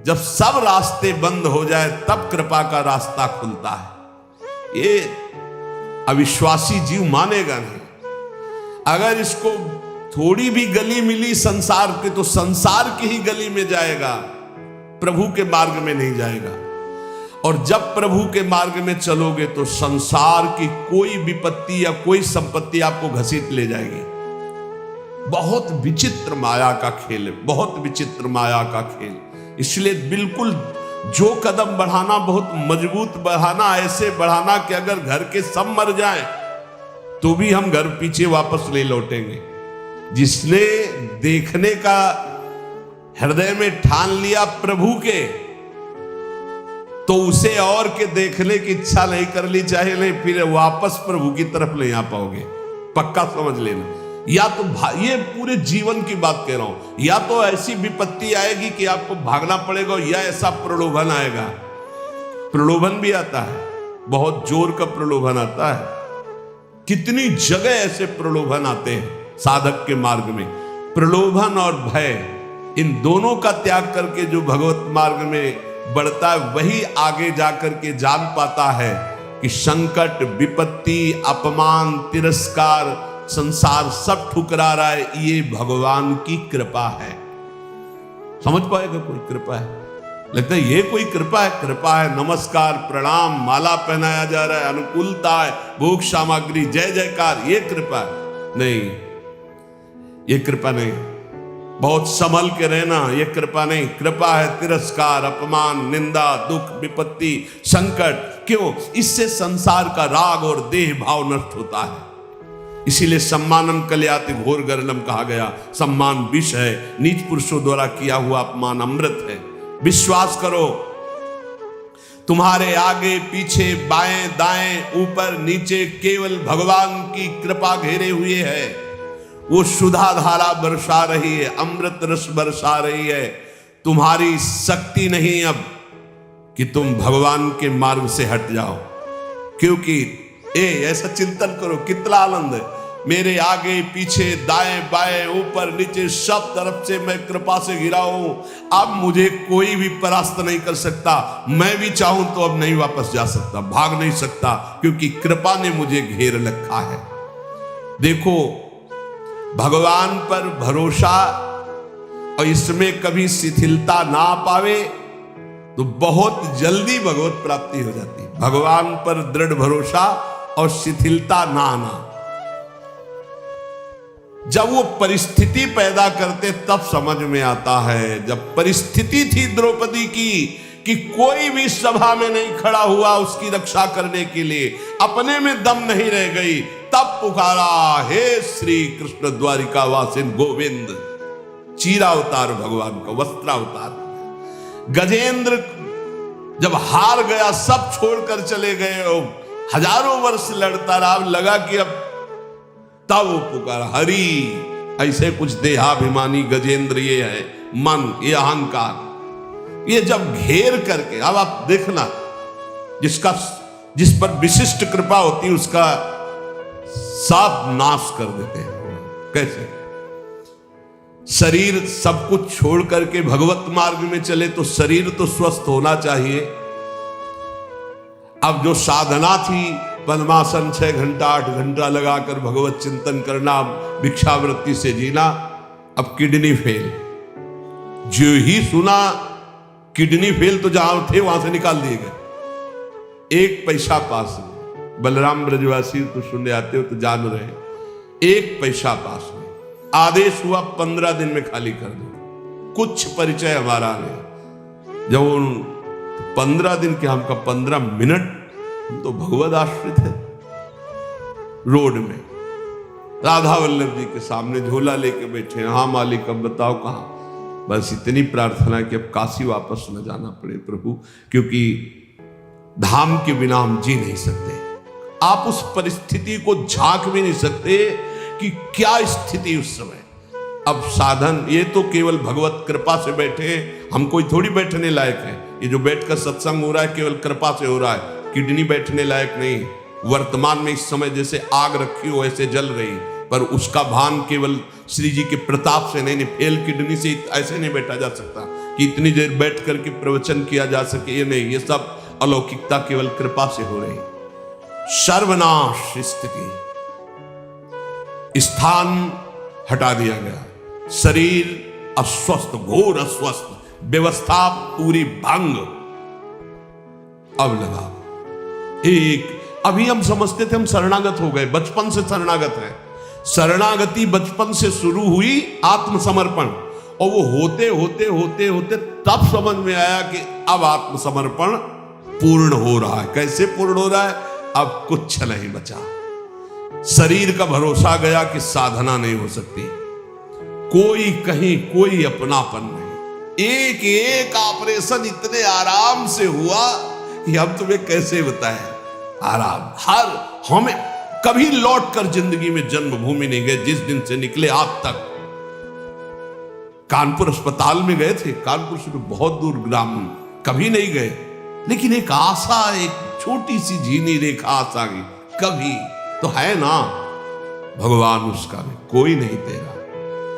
जब सब रास्ते बंद हो जाए तब कृपा का रास्ता खुलता है। ये अविश्वासी जीव मानेगा नहीं। अगर इसको थोड़ी भी गली मिली संसार की तो संसार की ही गली में जाएगा, प्रभु के मार्ग में नहीं जाएगा। और जब प्रभु के मार्ग में चलोगे तो संसार की कोई विपत्ति या कोई संपत्ति आपको घसीट ले जाएगी। बहुत विचित्र माया का खेल है, बहुत विचित्र माया का खेल। इसलिए बिल्कुल जो कदम बढ़ाना बहुत मजबूत बढ़ाना, ऐसे बढ़ाना कि अगर घर के सब मर जाएं तो भी हम घर पीछे वापस ले लौटेंगे। जिसने देखने का हृदय में ठान लिया प्रभु के, तो उसे और के देखने की इच्छा नहीं कर ली, चाहे नहीं फिर वापस प्रभु की तरफ नहीं आ पाओगे, पक्का समझ लेना। या तो ये पूरे जीवन की बात कह रहा हूं, या तो ऐसी विपत्ति आएगी कि आपको भागना पड़ेगा, या ऐसा प्रलोभन आएगा। प्रलोभन भी आता है, बहुत जोर का प्रलोभन आता है। कितनी जगह ऐसे प्रलोभन आते हैं साधक के मार्ग में। प्रलोभन और भय, इन दोनों का त्याग करके जो भगवत मार्ग में बढ़ता है वही आगे जाकर के जान पाता है कि संकट, विपत्ति, अपमान, तिरस्कार, संसार सब ठुकरा रहा है, ये भगवान की कृपा है। समझ पाएगा कोई कृपा है? लगता है ये कोई कृपा है? कृपा है, नमस्कार, प्रणाम, माला पहनाया जा रहा है, अनुकूलता है, भोग सामग्री, जय जयकार, ये कृपा है? नहीं, ये कृपा नहीं। बहुत संभल के रहना, ये कृपा नहीं। कृपा है तिरस्कार, अपमान, निंदा, दुख, विपत्ति, संकट। क्यों? इससे संसार का राग और देह भाव नष्ट होता है। इसीलिए सम्मानम कल्याति घोर गर्लम कहा गया। सम्मान विष है, नीच पुरुषों द्वारा किया हुआ अपमान अमृत है। विश्वास करो, तुम्हारे आगे पीछे बाएं दाएं ऊपर नीचे केवल भगवान की कृपा घेरे हुए है। वो सुधा धारा बरसा रही है, अमृत रस बरसा रही है। तुम्हारी शक्ति नहीं अब कि तुम भगवान के मार्ग से हट जाओ, क्योंकि ऐसा चिंतन करो, कितना आनंद है। मेरे आगे पीछे दाएं बाएं ऊपर नीचे सब तरफ से मैं कृपा से घिरा हूं। अब मुझे कोई भी परास्त नहीं कर सकता। मैं भी चाहूं तो अब नहीं वापस जा सकता, भाग नहीं सकता, क्योंकि कृपा ने मुझे घेर रखा है। देखो, भगवान पर भरोसा और इसमें कभी शिथिलता ना पावे तो बहुत जल्दी भगवत प्राप्ति हो जाती है। भगवान पर दृढ़ भरोसा और शिथिलता ना आना। जब वो परिस्थिति पैदा करते तब समझ में आता है। जब परिस्थिति थी द्रौपदी की कि कोई भी सभा में नहीं खड़ा हुआ उसकी रक्षा करने के लिए, अपने में दम नहीं रह गई, तब पुकारा, हे श्री कृष्ण द्वारिका वासिन गोविंद। चीरावतार भगवान का, वस्त्रावतार। गजेंद्र जब हार गया, सब छोड़कर चले गए, हजारों वर्ष लड़ता रहा, लगा कि अब, तब वो पुकारा, हरि। ऐसे कुछ देहाभिमानी गजेंद्र ये है, मन, ये अहंकार, ये जब घेर करके, अब आप देखना, जिस पर विशिष्ट कृपा होती है उसका सब नाश कर देते हैं। कैसे? शरीर सब कुछ छोड़ करके भगवत मार्ग में चले तो शरीर तो स्वस्थ होना चाहिए। अब जो साधना थी, पद्मासन 6 घंटा 8 घंटा लगाकर भगवत चिंतन करना, भिक्षावृत्ति से जीना, अब किडनी फेल। जो ही सुना किडनी फेल तो जहां थे वहां से निकाल दिए गए। 1 पैसा पास नहीं। बलराम ब्रजवासी तो सुनने आते हो तो जान रहे, 1 पैसा पास नहीं। आदेश हुआ 15 दिन में खाली कर दो। कुछ परिचय हमारा नहीं। जब 15 दिन के, हमका 15 मिनट, हम तो भगवत आश्रित है। रोड में राधा वल्लभ जी के सामने झोला लेके बैठे, हाँ मालिक अब बताओ कहां। बस इतनी प्रार्थना कि अब काशी वापस न जाना पड़े प्रभु, क्योंकि धाम के बिना हम जी नहीं सकते। आप उस परिस्थिति को झांक भी नहीं सकते कि क्या स्थिति उस समय। अब साधन ये तो केवल भगवत कृपा से बैठे, हम कोई थोड़ी बैठने लायक है। ये जो बैठकर सत्संग हो रहा है केवल कृपा से हो रहा है, किडनी बैठने लायक नहीं। वर्तमान में इस समय जैसे आग रखी हो ऐसे जल रही, पर उसका भान केवल श्री जी के प्रताप से नहीं, फेल किडनी से ऐसे नहीं बैठा जा सकता कि इतनी देर बैठ करके प्रवचन किया जा सके, ये नहीं, ये सब अलौकिकता केवल कृपा से हो रही। सर्वनाश स्थिति, स्थान हटा दिया गया, शरीर अस्वस्थ, घोर अस्वस्थ, व्यवस्था पूरी भंग। अब लगा एक, अभी हम समझते थे हम शरणागत हो गए, बचपन से शरणागत है। शरणागति बचपन से शुरू हुई, आत्मसमर्पण, और वो होते होते होते होते तब समझ में आया कि अब आत्मसमर्पण पूर्ण हो रहा है। कैसे पूर्ण हो रहा है? अब कुछ नहीं बचा। शरीर का भरोसा गया कि साधना नहीं हो सकती, कोई कहीं कोई अपनापन नहीं। एक एक ऑपरेशन इतने आराम से हुआ कि हम तुम्हें कैसे बताएं। आराम, हर हमें कभी लौट कर जिंदगी में जन्मभूमि नहीं गए, जिस दिन से निकले आज तक। कानपुर अस्पताल में गए थे, कानपुर से बहुत दूर ग्राम, कभी नहीं गए, लेकिन एक आशा, एक छोटी सी झीनी रेखा आशा की, कभी तो है ना भगवान उसका भी कोई नहीं तेरा।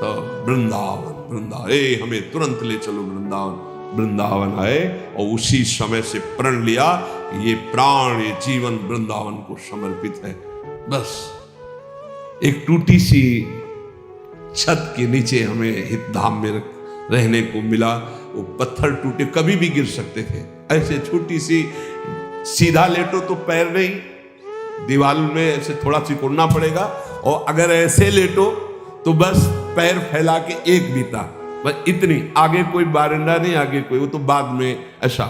तो वृंदावन, वृंदावन, हमें तुरंत ले चलो वृंदावन। वृंदावन आए और उसी समय से प्रण लिया, ये प्राण, ये जीवन वृंदावन को समर्पित है। बस एक टूटी सी छत के नीचे हमें हितधाम में रहने को मिला। वो पत्थर टूटे, कभी भी गिर सकते थे, ऐसे छोटी सी, सीधा लेटो तो पैर नहीं, दीवार में ऐसे थोड़ा सिकुड़ना पड़ेगा, और अगर ऐसे लेटो तो बस पैर फैला के एक बीता, बस इतनी, आगे कोई बारंडा नहीं, आगे कोई, वो तो बाद में। ऐसा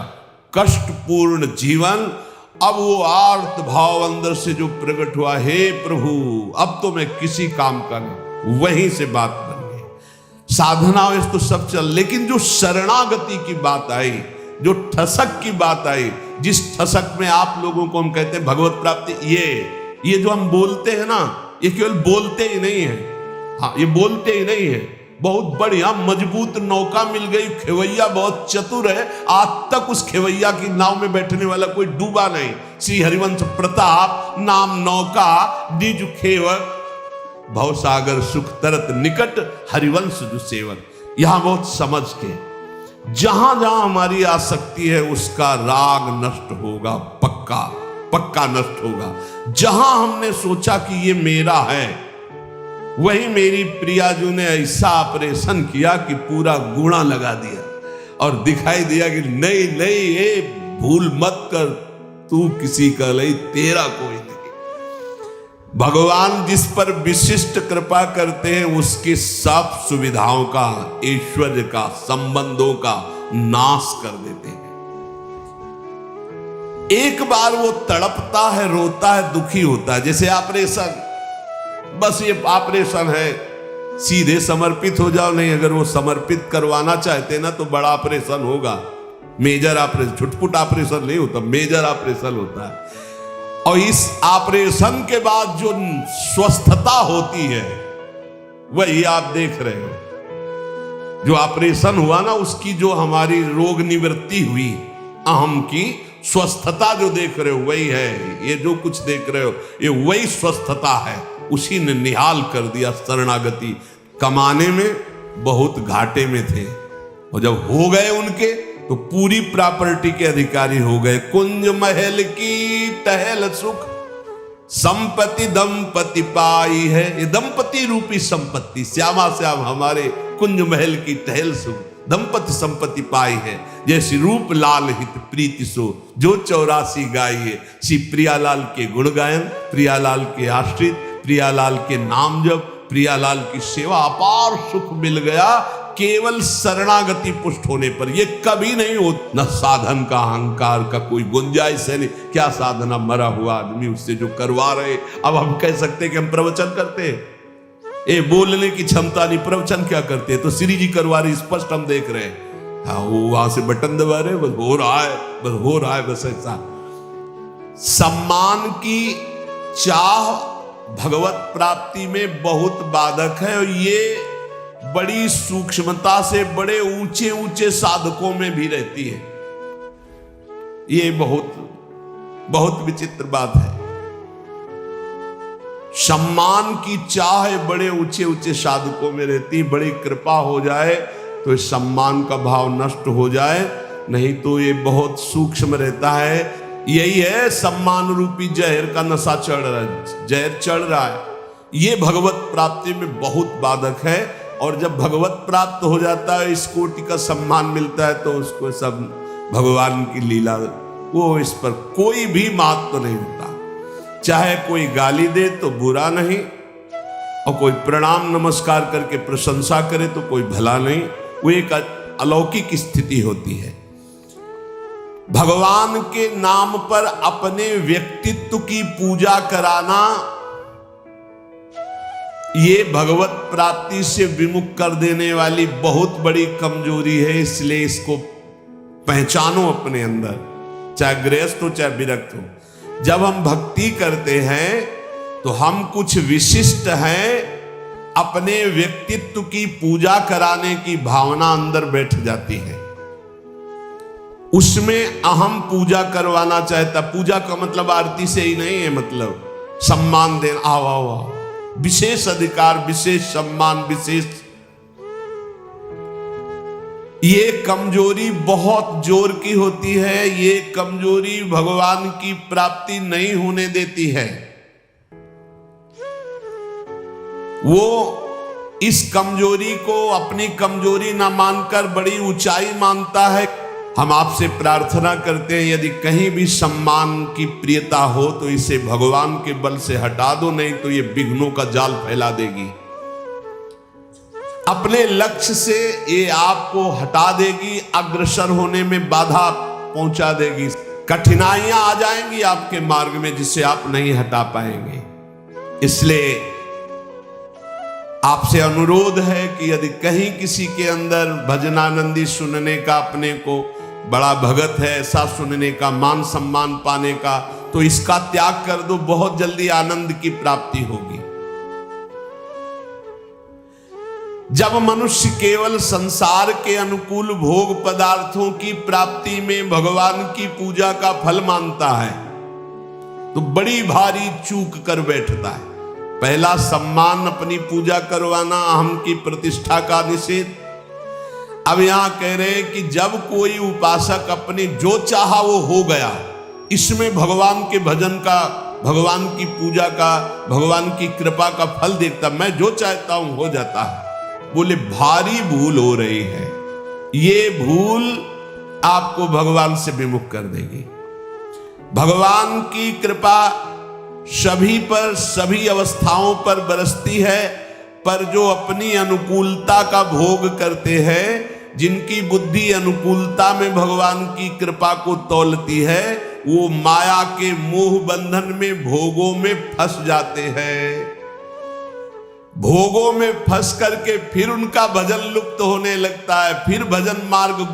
कष्टपूर्ण जीवन। अब वो आर्त भाव अंदर से जो प्रकट हुआ, हे प्रभु अब तो मैं किसी काम का नहीं, वहीं से बात बन गई। साधना वैसे तो सब चल, लेकिन जो शरणागति की बात आई, जो ठसक की बात आई, जिस ठसक में आप लोगों को हम कहते हैं भगवत प्राप्ति, ये जो हम बोलते हैं ना, ये केवल बोलते ही नहीं है। हाँ, ये बोलते ही नहीं है, बहुत बढ़िया मजबूत नौका मिल गई, खेवैया बहुत चतुर है, आज तक उस खेवैया की नाव में बैठने वाला कोई डूबा नहीं। श्री हरिवंश प्रताप नाम नौका, निज खेवक, भवसागर सुख तरत निकट, हरिवंश जो सेवक। यहां बहुत समझ के, जहां जहां हमारी आसक्ति है उसका राग नष्ट होगा, पक्का पक्का नष्ट होगा। जहां हमने सोचा कि ये मेरा है, वही मेरी प्रियाजू ने ऐसा ऑपरेशन किया कि पूरा गुणा लगा दिया और दिखाई दिया कि नहीं नहीं, ये भूल मत कर, तू किसी का नहीं, तेरा कोई नहीं। भगवान जिस पर विशिष्ट कृपा करते हैं उसकी सब सुविधाओं का, ऐश्वर्य का, संबंधों का नाश कर देते हैं। एक बार वो तड़पता है, रोता है, दुखी होता है, जैसे ऑपरेशन, बस ये ऑपरेशन है, सीधे समर्पित हो जाओ। नहीं, अगर वो समर्पित करवाना चाहते ना तो बड़ा ऑपरेशन होगा, मेजर ऑपरेशन, छुटपुट ऑपरेशन नहीं होता, मेजर ऑपरेशन होता है। और इस ऑपरेशन के बाद जो स्वस्थता होती है वही आप देख रहे हो। जो ऑपरेशन हुआ ना, उसकी जो हमारी रोग निवृत्ति हुई, अहम की स्वस्थता जो देख रहे हो वही है। ये जो कुछ देख रहे हो ये वही स्वस्थता है, उसी ने निहाल कर दिया। शरणागति कमाने में बहुत घाटे में थे, और जब हो गए उनके तो पूरी प्रॉपर्टी के अधिकारी हो गए। कुंज महल की टहल सुख, संपत्ति दंपति पाई है। ये दंपति रूपी संपत्ति, श्यामा श्याम हमारे कुंज महल की टहल सुख, दंपति संपत्ति पाई है। जैसी रूप लाल हित प्रीति सो, जो 84 गाइए। श्री प्रियालाल के गुण गायन, प्रियालाल के आश्रित, प्रियालाल के नाम जप, प्रियालाल की सेवा, अपार सुख मिल गया केवल शरणागति पुष्ट होने पर। ये कभी नहीं हो, न साधन का अहंकार का कोई गुंजाइश है नहीं। क्या साधना, मरा हुआ आदमी उससे जो करवा रहे। अब हम कह सकते कि हम प्रवचन करते हैं, ये बोलने की क्षमता नहीं, प्रवचन क्या करते हैं? तो श्री जी करवा रही, स्पष्ट हम देख रहे हैं। हाँ, वो वहां से बटन दबा रहे, बस हो रहा है, बस हो रहा है, बस ऐसा। सम्मान की चाह भगवत प्राप्ति में बहुत बाधक है, और ये बड़ी सूक्ष्मता से बड़े ऊंचे ऊंचे साधकों में भी रहती है। ये बहुत बहुत विचित्र बात है। सम्मान की चाह बड़े ऊंचे ऊंचे साधकों में रहती, बड़ी कृपा हो जाए तो इस सम्मान का भाव नष्ट हो जाए, नहीं तो ये बहुत सूक्ष्म रहता है। यही है सम्मान रूपी जहर का नशा चढ़ रहा है, जहर चढ़ रहा है। ये भगवत प्राप्ति में बहुत बाधक है। और जब भगवत प्राप्त हो जाता है, इस कोटि का सम्मान मिलता है, तो उसको सब भगवान की लीला, वो इस पर कोई भी महत्व नहीं होता। चाहे कोई गाली दे तो बुरा नहीं, और कोई प्रणाम नमस्कार करके प्रशंसा करे तो कोई भला नहीं। वो एक अलौकिक स्थिति होती है। भगवान के नाम पर अपने व्यक्तित्व की पूजा कराना, ये भगवत प्राप्ति से विमुख कर देने वाली बहुत बड़ी कमजोरी है। इसलिए इसको पहचानो अपने अंदर, चाहे गृहस्थ हो चाहे विरक्त हो। जब हम भक्ति करते हैं तो हम कुछ विशिष्ट हैं, अपने व्यक्तित्व की पूजा कराने की भावना अंदर बैठ जाती है। उसमें अहम पूजा करवाना चाहता। पूजा का मतलब आरती से ही नहीं है, मतलब सम्मान देना, आओ आओ आओ, विशेष अधिकार, विशेष सम्मान, विशेष। ये कमजोरी बहुत जोर की होती है। ये कमजोरी भगवान की प्राप्ति नहीं होने देती है। वो इस कमजोरी को अपनी कमजोरी ना मानकर बड़ी ऊंचाई मानता है। हम आपसे प्रार्थना करते हैं, यदि कहीं भी सम्मान की प्रियता हो तो इसे भगवान के बल से हटा दो, नहीं तो ये विघ्नों का जाल फैला देगी। अपने लक्ष्य से ये आपको हटा देगी, अग्रसर होने में बाधा पहुंचा देगी। कठिनाइयां आ जाएंगी आपके मार्ग में जिसे आप नहीं हटा पाएंगे। इसलिए आपसे अनुरोध है कि यदि कहीं किसी के अंदर भजनानंदी सुनने का, अपने को बड़ा भगत है ऐसा सुनने का, मान सम्मान पाने का, तो इसका त्याग कर दो, बहुत जल्दी आनंद की प्राप्ति होगी। जब मनुष्य केवल संसार के अनुकूल भोग पदार्थों की प्राप्ति में भगवान की पूजा का फल मानता है, तो बड़ी भारी चूक कर बैठता है। पहला सम्मान, अपनी पूजा करवाना, अहम की प्रतिष्ठा का निषेध। अब यहां कह रहे हैं कि जब कोई उपासक अपने जो चाहा वो हो गया, इसमें भगवान के भजन का, भगवान की पूजा का, भगवान की कृपा का फल देखता, मैं जो चाहता हूं हो जाता है, बोले भारी भूल हो रही है। ये भूल आपको भगवान से विमुख कर देगी। भगवान की कृपा सभी पर, सभी अवस्थाओं पर बरसती है, पर जो अपनी अनुकूलता का भोग करते हैं, जिनकी बुद्धि अनुकूलता में भगवान की कृपा को तौलती है, वो माया के मोह बंधन में, भोगों में फंस जाते हैं। भोगों में फंस करके फिर उनका भजन लुप्त होने लगता है, फिर भजन मार्ग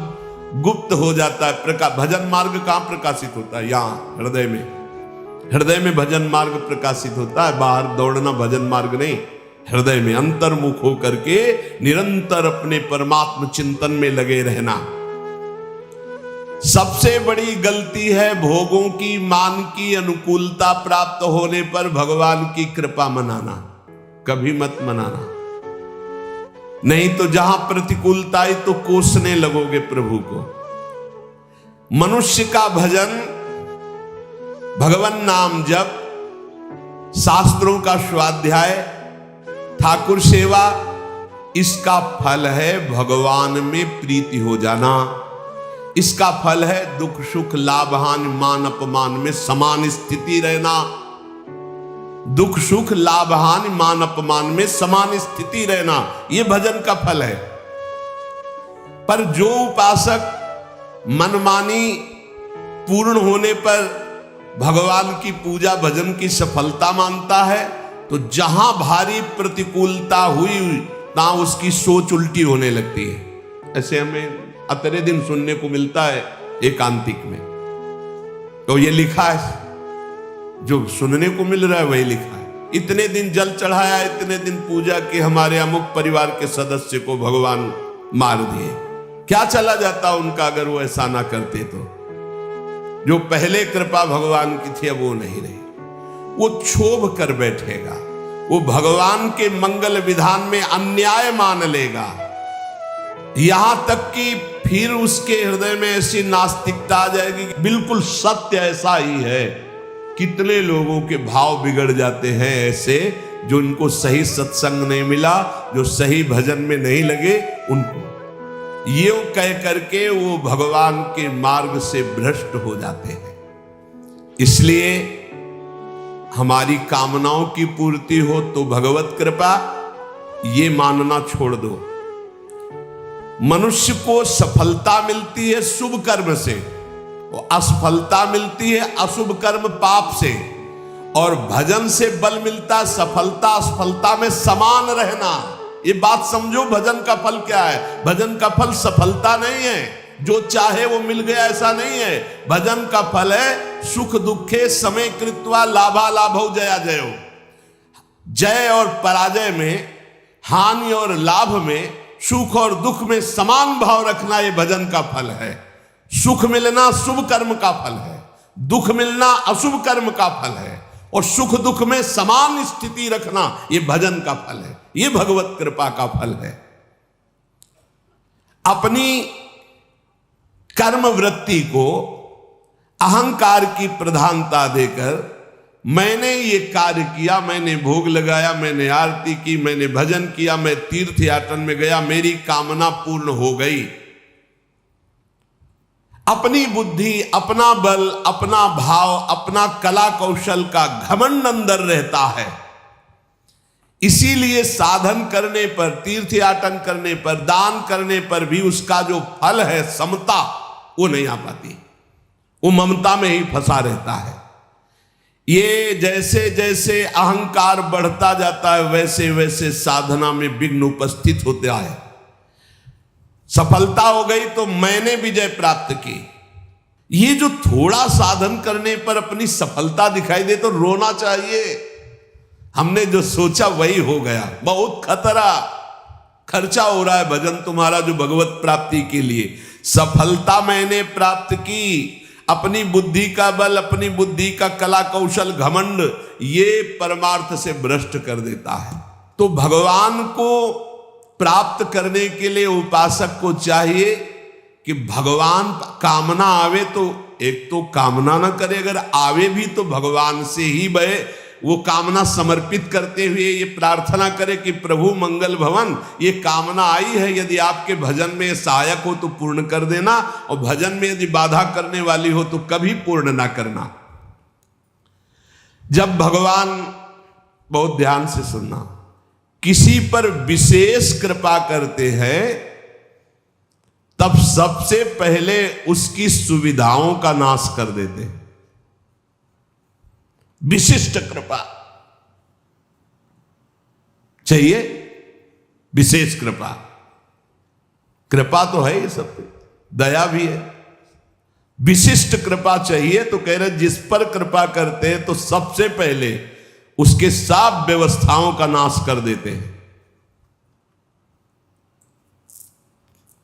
गुप्त हो जाता है। भजन मार्ग कहां प्रकाशित होता है? यहां हृदय में। हृदय में भजन मार्ग प्रकाशित होता है, बाहर दौड़ना भजन मार्ग नहीं। हृदय में अंतर्मुख होकर के निरंतर अपने परमात्म चिंतन में लगे रहना। सबसे बड़ी गलती है भोगों की, मान की अनुकूलता प्राप्त होने पर भगवान की कृपा मनाना। कभी मत मनाना, नहीं तो जहां प्रतिकूलता आई तो कोसने लगोगे प्रभु को। मनुष्य का भजन, भगवान नाम जप, शास्त्रों का स्वाध्याय, ठाकुर सेवा, इसका फल है भगवान में प्रीति हो जाना। इसका फल है दुख सुख लाभ हानि मान अपमान में समान स्थिति रहना। दुख सुख लाभ हानि मान अपमान में समान स्थिति रहना, यह भजन का फल है। पर जो उपासक मनमानी पूर्ण होने पर भगवान की पूजा भजन की सफलता मानता है, तो जहां भारी प्रतिकूलता हुई ना उसकी सोच उल्टी होने लगती है। ऐसे हमें अतरे दिन सुनने को मिलता है एकांतिक में। तो ये लिखा है, जो सुनने को मिल रहा है वही लिखा है। इतने दिन जल चढ़ाया, इतने दिन पूजा की, हमारे अमुक परिवार के सदस्य को भगवान मार दिए। क्या चला जाता उनका अगर वो ऐसा ना करते तो? जो पहले कृपा भगवान की थी अब वो नहीं रही। वो क्षोभ कर बैठेगा, वो भगवान के मंगल विधान में अन्याय मान लेगा। यहां तक कि फिर उसके हृदय में ऐसी नास्तिकता आ जाएगी कि बिल्कुल सत्य ऐसा ही है। कितने लोगों के भाव बिगड़ जाते हैं ऐसे, जो इनको सही सत्संग नहीं मिला, जो सही भजन में नहीं लगे, उनको ये कह करके वो भगवान के मार्ग से भ्रष्ट हो जाते हैं। इसलिए हमारी कामनाओं की पूर्ति हो तो भगवत कृपा, ये मानना छोड़ दो। मनुष्य को सफलता मिलती है शुभ कर्म से, और असफलता मिलती है अशुभ कर्म पाप से, और भजन से बल मिलता सफलता असफलता में समान रहना। ये बात समझो, भजन का फल क्या है? भजन का फल सफलता नहीं है, जो चाहे वो मिल गया ऐसा नहीं है। भजन का फल है सुख दुखे समय कृत्वा लाभा लाभौ जया जयो। जय और पराजय में, हानि और लाभ में, सुख और दुख में समान भाव रखना, ये भजन का फल है। सुख मिलना शुभ कर्म का फल है, दुख मिलना अशुभ कर्म का फल है, और सुख दुख में समान स्थिति रखना, ये भजन का फल है, ये भगवत कृपा का फल है। अपनी कर्म वृत्ति को अहंकार की प्रधानता देकर मैंने ये कार्य किया, मैंने भोग लगाया, मैंने आरती की, मैंने भजन किया, मैं तीर्थ याटन में गया, मेरी कामना पूर्ण हो गई। अपनी बुद्धि, अपना बल, अपना भाव, अपना कला कौशल का घमंड अंदर रहता है। इसीलिए साधन करने पर, तीर्थ याटन करने पर, दान करने पर भी उसका जो फल है समता, वो नहीं आ पाती। वो ममता में ही फंसा रहता है। ये जैसे जैसे अहंकार बढ़ता जाता है, वैसे वैसे साधना में विघ्न उपस्थित होता है। सफलता हो गई तो मैंने विजय प्राप्त की। ये जो थोड़ा साधन करने पर अपनी सफलता दिखाई दे तो रोना चाहिए। हमने जो सोचा वही हो गया। बहुत खतरा, खर्चा हो रहा है भजन तुम्हारा जो भगवत प्राप्ति के लिए। सफलता मैंने प्राप्त की, अपनी बुद्धि का बल, अपनी बुद्धि का कला कौशल, घमंड, ये परमार्थ से भ्रष्ट कर देता है। तो भगवान को प्राप्त करने के लिए उपासक को चाहिए कि भगवान कामना आवे तो एक तो कामना ना करे, अगर आवे भी तो भगवान से ही बहे। वो कामना समर्पित करते हुए ये प्रार्थना करे कि प्रभु मंगल भवन, ये कामना आई है, यदि आपके भजन में सहायक हो तो पूर्ण कर देना, और भजन में यदि बाधा करने वाली हो तो कभी पूर्ण ना करना। जब भगवान, बहुत ध्यान से सुनना, किसी पर विशेष कृपा करते हैं तब सबसे पहले उसकी सुविधाओं का नाश कर देते हैं। विशिष्ट कृपा चाहिए, विशेष कृपा। कृपा तो है ये सब पे, दया भी है। विशिष्ट कृपा चाहिए तो कह रहे जिस पर कृपा करते हैं तो सबसे पहले उसके सब व्यवस्थाओं का नाश कर देते हैं।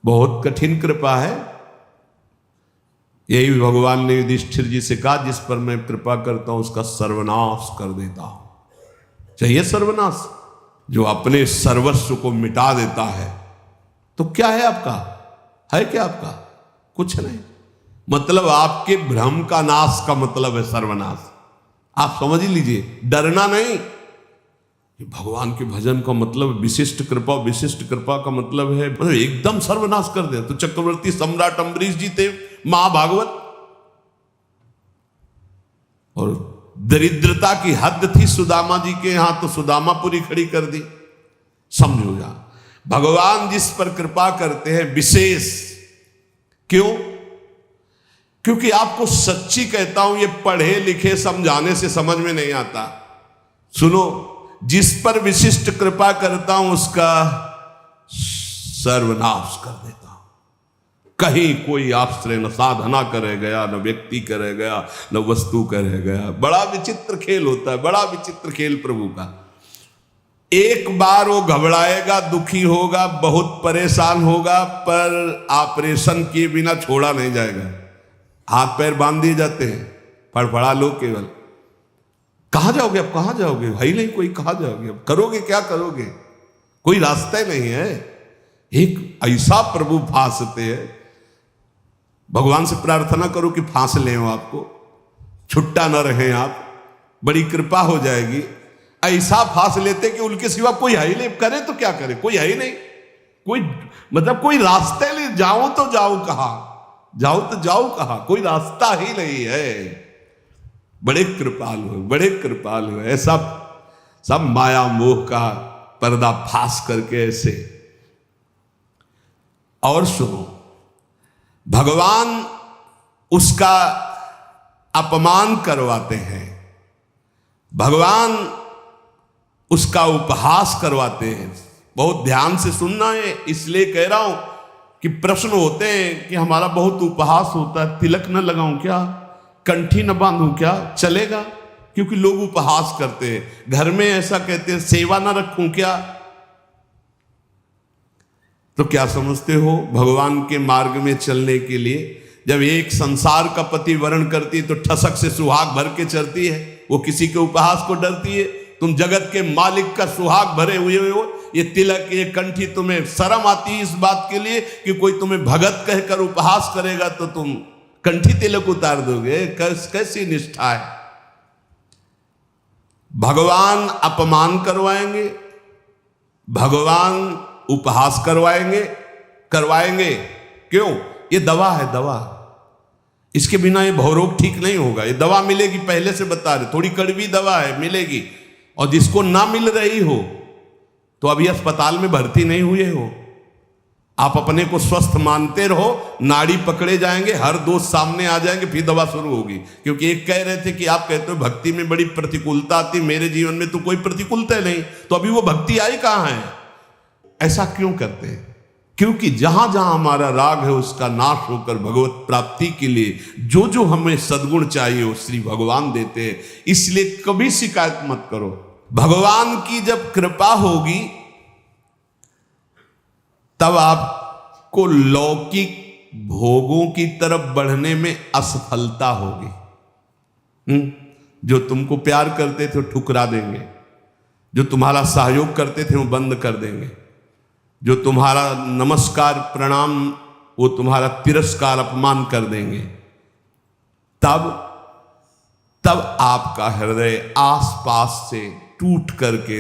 बहुत कठिन कृपा है। यही भगवान ने युधिष्ठिर जी से कहा, जिस पर मैं कृपा करता हूं उसका सर्वनाश कर देता हूं। चाहिए सर्वनाश? जो अपने सर्वस्व को मिटा देता है तो क्या है आपका? है क्या आपका? कुछ नहीं। मतलब आपके भ्रम का नाश का मतलब है सर्वनाश। आप समझ लीजिए, डरना नहीं। भगवान के भजन का मतलब विशिष्ट कृपा, विशिष्ट कृपा का मतलब है मतलब एकदम सर्वनाश कर दे। तो चक्रवर्ती सम्राट अम्बरीश जी थे, महाभागवत, और दरिद्रता की हद थी सुदामा जी के यहां, तो सुदामापुरी खड़ी कर दी। समझो जा, भगवान जिस पर कृपा करते हैं विशेष। क्यों? क्योंकि आपको सच्ची कहता हूं, ये पढ़े लिखे समझाने से समझ में नहीं आता। सुनो, जिस पर विशिष्ट कृपा करता हूं उसका सर्वनाश कर देता हूं। कहीं कोई आश्रय न साधना करे गया, न व्यक्ति करे गया, न वस्तु करे गया। बड़ा विचित्र खेल होता है, बड़ा विचित्र खेल प्रभु का। एक बार वो घबराएगा, दुखी होगा, बहुत परेशान होगा, पर ऑपरेशन किए बिना छोड़ा नहीं जाएगा। हाथ पैर बांध दिए जाते हैं, फड़फड़ा लो केवल। कहां जाओगे अब? कहां जाओगे? भाई नहीं कोई, कहां जाओगे अब? करोगे क्या करोगे? कोई रास्ता ही नहीं है। एक ऐसा प्रभु फांसते हैं, भगवान से प्रार्थना करो कि फांस लें आपको, छुट्टा न रहे आप, बड़ी कृपा हो जाएगी। ऐसा फांस लेते कि उनके सिवा कोई है ही नहीं, करे तो क्या करे, कोई है ही नहीं, कोई मतलब कोई रास्ते नहीं, जाओ तो जाओ कहां, जाओ तो जाओ कहां, कोई रास्ता ही नहीं है। बड़े कृपालु है, बड़े कृपालु है। सब माया मोह का पर्दा फांस करके ऐसे। और सुनो, भगवान उसका अपमान करवाते हैं, भगवान उसका उपहास करवाते हैं। बहुत ध्यान से सुनना है, इसलिए कह रहा हूं कि प्रश्न होते हैं कि हमारा बहुत उपहास होता है, तिलक न लगाऊं क्या, कंठी न बांधूं क्या, चलेगा? क्योंकि लोग उपहास करते हैं। घर में ऐसा कहते हैं, सेवा न रखूं क्या? तो क्या समझते हो, भगवान के मार्ग में चलने के लिए जब एक संसार का पति वर्ण करती है तो ठसक से सुहाग भर के चलती है, वो किसी के उपहास को डरती है। तुम जगत के मालिक का सुहाग भरे हुए हो, ये तिलक ये कंठी, तुम्हें शर्म आती है इस बात के लिए कि कोई तुम्हें भगत कहकर उपहास करेगा तो तुम कंठी तिलक उतार दोगे? कैसी निष्ठा है? भगवान अपमान करवाएंगे, भगवान उपहास करवाएंगे। क्यों? ये दवा है, दवा। इसके बिना ये भवरोग ठीक नहीं होगा। ये दवा मिलेगी, पहले से बता रहे, थोड़ी कड़वी दवा है, मिलेगी। और जिसको ना मिल रही हो तो अभी अस्पताल में भर्ती नहीं हुए हो, आप अपने को स्वस्थ मानते रहो, नाड़ी पकड़े जाएंगे, हर दोस्त सामने आ जाएंगे, फिर दवा शुरू होगी। क्योंकि एक कह रहे थे कि आप कहते हो भक्ति में बड़ी प्रतिकूलता आती, मेरे जीवन में तो कोई प्रतिकूलता नहीं, तो अभी वो भक्ति आई कहां है? ऐसा क्यों करते हैं? क्योंकि जहां जहां हमारा राग है उसका नाश होकर भगवत प्राप्ति के लिए जो जो हमें सद्गुण चाहिए वो श्री भगवान देते हैं। इसलिए कभी शिकायत मत करो। भगवान की जब कृपा होगी तब आपको लौकिक भोगों की तरफ बढ़ने में असफलता होगी। जो तुमको प्यार करते थे वो ठुकरा देंगे, जो तुम्हारा सहयोग करते थे वो बंद कर देंगे, जो तुम्हारा नमस्कार प्रणाम वो तुम्हारा तिरस्कार अपमान कर देंगे। तब आपका हृदय आसपास से टूट करके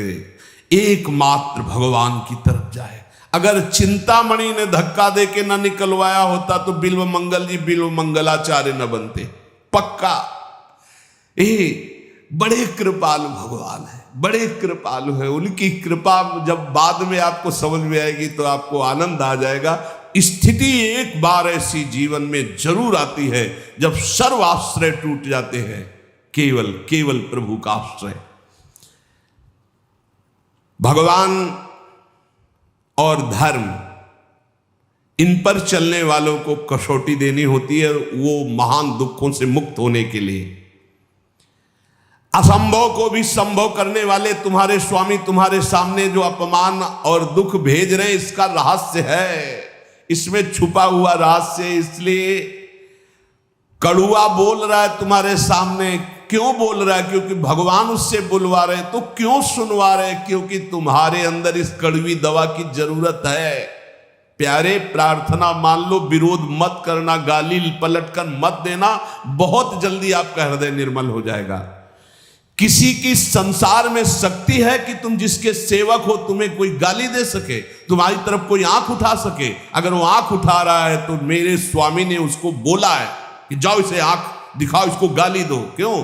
एकमात्र भगवान की तरफ जाए। अगर चिंतामणि ने धक्का देके न निकलवाया होता तो बिल्व मंगल जी बिल्व मंगलाचार्य न बनते, पक्का। बड़े कृपालु भगवान है, बड़े कृपालु है। उनकी कृपा जब बाद में आपको समझ में आएगी तो आपको आनंद आ जाएगा। स्थिति एक बार ऐसी जीवन में जरूर आती है जब सर्व आश्रय टूट जाते हैं, केवल प्रभु का आश्रय। भगवान और धर्म, इन पर चलने वालों को कसौटी देनी होती है, वो महान दुखों से मुक्त होने के लिए। असंभव को भी संभव करने वाले तुम्हारे स्वामी तुम्हारे सामने जो अपमान और दुख भेज रहे हैं, इसका रहस्य है, इसमें छुपा हुआ रहस्य। इसलिए कड़ुआ बोल रहा है तुम्हारे सामने, क्यों बोल रहा है? क्योंकि भगवान उससे बुलवा रहे। तो क्यों सुनवा रहे? क्योंकि तुम्हारे अंदर इस कड़वी दवा की जरूरत है। प्यारे, प्रार्थना मान लो, विरोध मत करना, गाली पलट कर मत देना, बहुत जल्दी आपका हृदय निर्मल हो जाएगा। किसी की संसार में शक्ति है कि तुम जिसके सेवक हो तुम्हें कोई गाली दे सके, तुम्हारी तरफ कोई आंख उठा सके? अगर वो आंख उठा रहा है तो मेरे स्वामी ने उसको बोला है कि जाओ इसे आंख दिखाओ, इसको गाली दो। क्यों?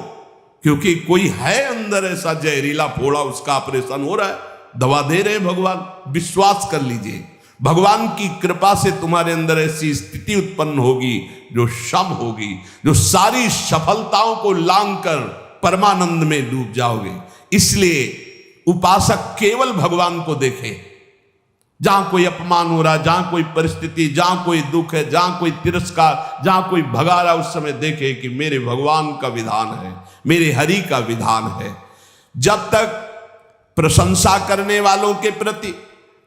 क्योंकि कोई है अंदर ऐसा जहरीला फोड़ा, उसका ऑपरेशन हो रहा है, दवा दे रहे हैं भगवान। विश्वास कर लीजिए, भगवान की कृपा से तुम्हारे अंदर ऐसी स्थिति उत्पन्न होगी जो शम होगी, जो सारी सफलताओं को लांग कर परमानंद में डूब जाओगे। इसलिए उपासक केवल भगवान को देखे। जहां कोई अपमान हो रहा है, जहां कोई परिस्थिति, जहां कोई दुख है, जहां कोई तिरस्कार, जहां कोई भगा रहा, उस समय देखे कि मेरे भगवान का विधान है, मेरे हरि का विधान है। जब तक प्रशंसा करने वालों के प्रति,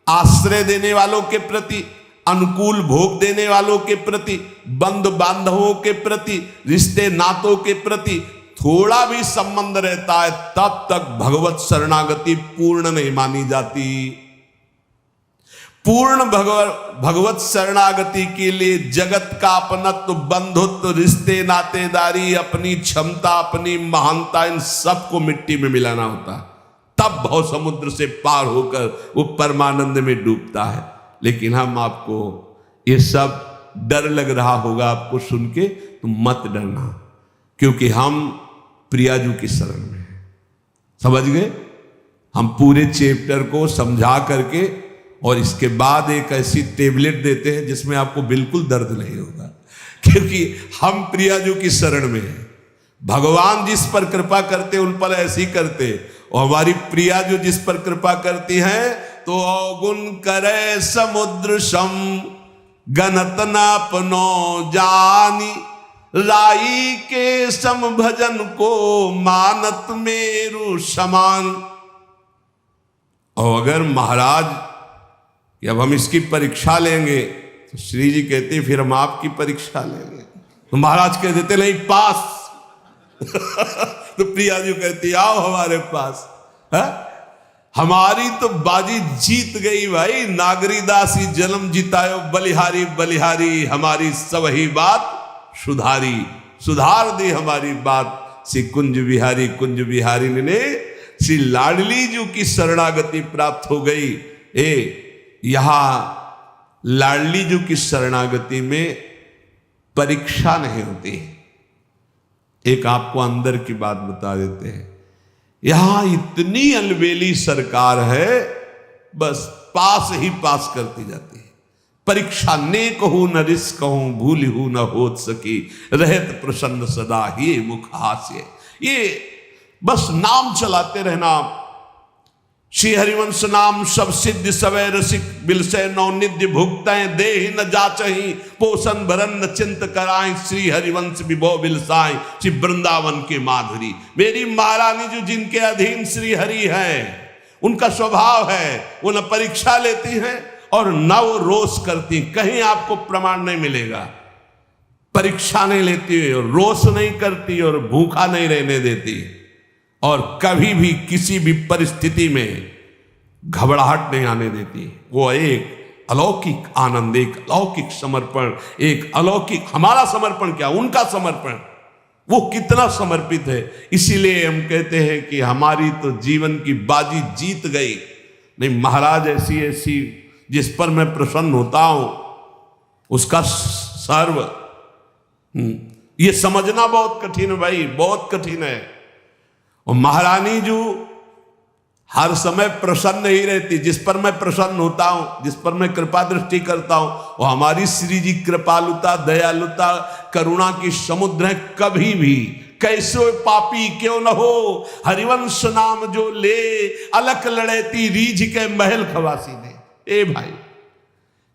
आश्रय देने वालों के प्रति, अनुकूल भोग देने वालों के प्रति, बंधु बांधवों के प्रति, रिश्ते नातों के प्रति थोड़ा भी संबंध रहता है, तब तक भगवत शरणागति पूर्ण नहीं मानी जाती। पूर्ण भगवत शरणागति के लिए जगत का अपनत्व, बंधुत्व, रिश्ते, नातेदारी, अपनी क्षमता, अपनी महानता, इन सबको मिट्टी में मिलाना होता है। तब भव समुद्र से पार होकर वो परमानंद में डूबता है। लेकिन हम आपको ये सब डर लग रहा होगा आपको सुन के, तो मत डरना, क्योंकि हम प्रियाजू की शरण में हैं। समझ गए? हम पूरे चैप्टर को समझा करके और इसके बाद एक ऐसी टेबलेट देते हैं जिसमें आपको बिल्कुल दर्द नहीं होगा, क्योंकि हम प्रियाजू की शरण में हैं। भगवान जिस पर कृपा करते उन पर ऐसी करते, और हमारी प्रियाजू जिस पर कृपा करती है तो अवगुण करे समुद्र सम, गणत नापनो जानी, राई के सम भजन को मानत मेरु समान। और अगर महाराज कि अब हम इसकी परीक्षा लेंगे, तो श्री जी कहते फिर हम आपकी परीक्षा लेंगे, तो महाराज कह देते नहीं पास। तो प्रिया जी कहती आओ हमारे पास, है? हमारी तो बाजी जीत गई भाई। नागरीदासी जन्म जितायो बलिहारी बलिहारी, हमारी सब ही बात सुधारी, सुधार दी हमारी बात। श्री कुंज बिहारी ने श्री लाडली जी की शरणागति प्राप्त हो गई। यहां लाडली जी की शरणागति में परीक्षा नहीं होती। एक आपको अंदर की बात बता देते हैं, यहां इतनी अलबेली सरकार है, बस पास ही पास करती जाती है। परीक्षा ने कहूं न रिस कहूं, भूल हूं न होत सकी, रहत प्रसन्न सदा ही मुख हास्य। ये बस नाम चलाते रहना। श्री हरिवंश नाम सब सिद्ध सवै रसिक, बिलसे नौनिध्य भुगतै, देहि न जाचहि पोषण भरन न चिंत कराएं, श्री हरिवंश विभो बिलसाएं, श्री वृंदावन के माधुरी। मेरी महारानी जो जिनके अधीन श्री हरि है, उनका स्वभाव है वो न परीक्षा लेती हैं और न वो रोष करती। कहीं आपको प्रमाण नहीं मिलेगा। परीक्षा नहीं लेती और रोष नहीं करती और भूखा नहीं रहने देती, और कभी भी किसी भी परिस्थिति में घबराहट नहीं आने देती। वो एक अलौकिक आनंद, एक अलौकिक समर्पण, एक अलौकिक, हमारा समर्पण क्या, उनका समर्पण, वो कितना समर्पित है। इसीलिए हम कहते हैं कि हमारी तो जीवन की बाजी जीत गई। नहीं, महाराज ऐसी ऐसी जिस पर मैं प्रसन्न होता हूं उसका सर्व, ये समझना बहुत कठिन है भाई, बहुत कठिन है। और महारानी जो हर समय प्रसन्न ही रहती, जिस पर मैं प्रसन्न होता हूं, जिस पर मैं कृपा दृष्टि करता हूं, वो हमारी श्री जी कृपालुता, दयालुता, करुणा की समुद्र है। कभी भी कैसे पापी क्यों न हो, हरिवंश नाम जो ले, अलख लड़ेती रीझ के महल खवासी ने। ए भाई,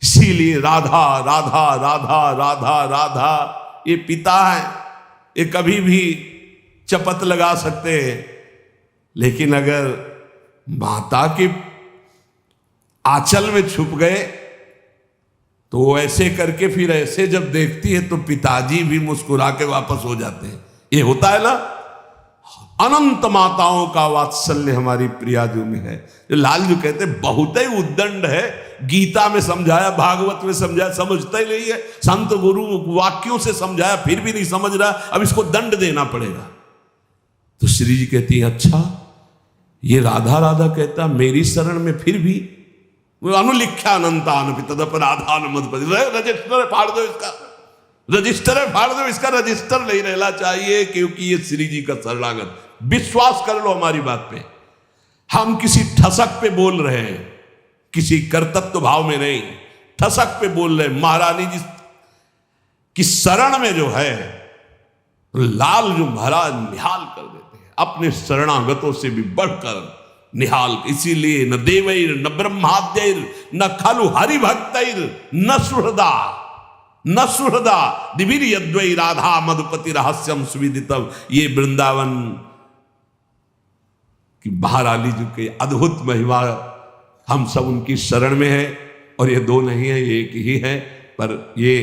इसीलिए राधा राधा राधा राधा राधा ये पिता है, ये कभी भी चपत लगा सकते हैं, लेकिन अगर माता के आंचल में छुप गए तो वो ऐसे करके फिर ऐसे जब देखती है तो पिताजी भी मुस्कुरा के वापस हो जाते हैं। ये होता है ना, अनंत माताओं का वात्सल्य हमारी प्रियाजू में है। जो लालजू कहते बहुत ही उद्दंड है, गीता में समझाया, भागवत में समझाया, समझता ही नहीं है। संत गुरु वाक्यों से समझाया फिर भी नहीं समझ रहा, अब इसको दंड देना पड़ेगा। तो श्री जी कहती है अच्छा, ये राधा राधा कहता मेरी शरण में फिर भी अनुलिख्या अनंतान तदप राधान मधुपति। रजिस्टर फाड़ दो इसका, रजिस्टर फाड़ दो इसका, रजिस्टर नहीं रहना चाहिए, क्योंकि ये श्री जी का शरणागत। विश्वास कर लो हमारी बात पे, हम किसी ठसक पे बोल रहे हैं, किसी कर्तव्य भाव में नहीं, ठसक पे बोल रहे हैं। महारानी जी की शरण में जो है, लाल जो महाराज निहाल कर देते हैं, अपने शरणागतों से भी बढ़कर निहाल। इसीलिए न देवैर न ब्रह्माद्यैर न खलु हरिभक्तैर न सुहृदा न सुहृदा दिवीर यद्वै राधा मधुपति रहस्यम सुविदितम। ये वृंदावन की महारानी जी के अद्भुत महिमा, हम सब उनकी शरण में है। और ये दो नहीं है, ये एक ही है, पर ये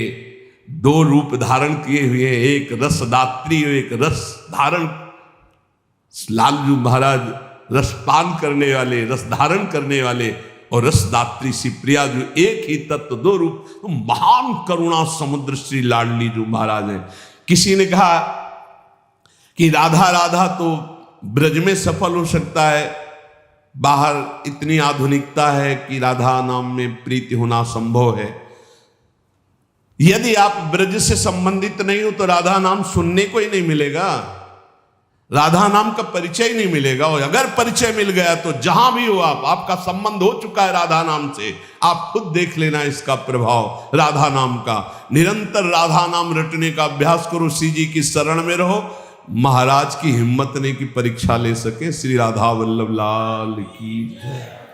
दो रूप धारण किए हुए हैं, एक रसदात्री और एक रस धारण। लालजू महाराज रसपान करने वाले, रस धारण करने वाले, और रसदात्री सी प्रिया जो एक ही तत्व दो रूप, तो महान करुणा समुद्र श्री लाडली जो महाराज हैं। किसी ने कहा कि राधा राधा तो ब्रज में सफल हो सकता है, बाहर इतनी आधुनिकता है कि राधा नाम में प्रीति होना संभव है। यदि आप ब्रज से संबंधित नहीं हो तो राधा नाम सुनने को ही नहीं मिलेगा, राधा नाम का परिचय नहीं मिलेगा। और अगर परिचय मिल गया तो जहां भी हो आप, आपका संबंध हो चुका है राधा नाम से, आप खुद देख लेना इसका प्रभाव राधा नाम का। निरंतर राधा नाम रटने का अभ्यास करो, श्री जी की शरण में रहो। महाराज की हिम्मत नहीं कि परीक्षा ले सके। श्री राधा वल्लभ लाल की जय।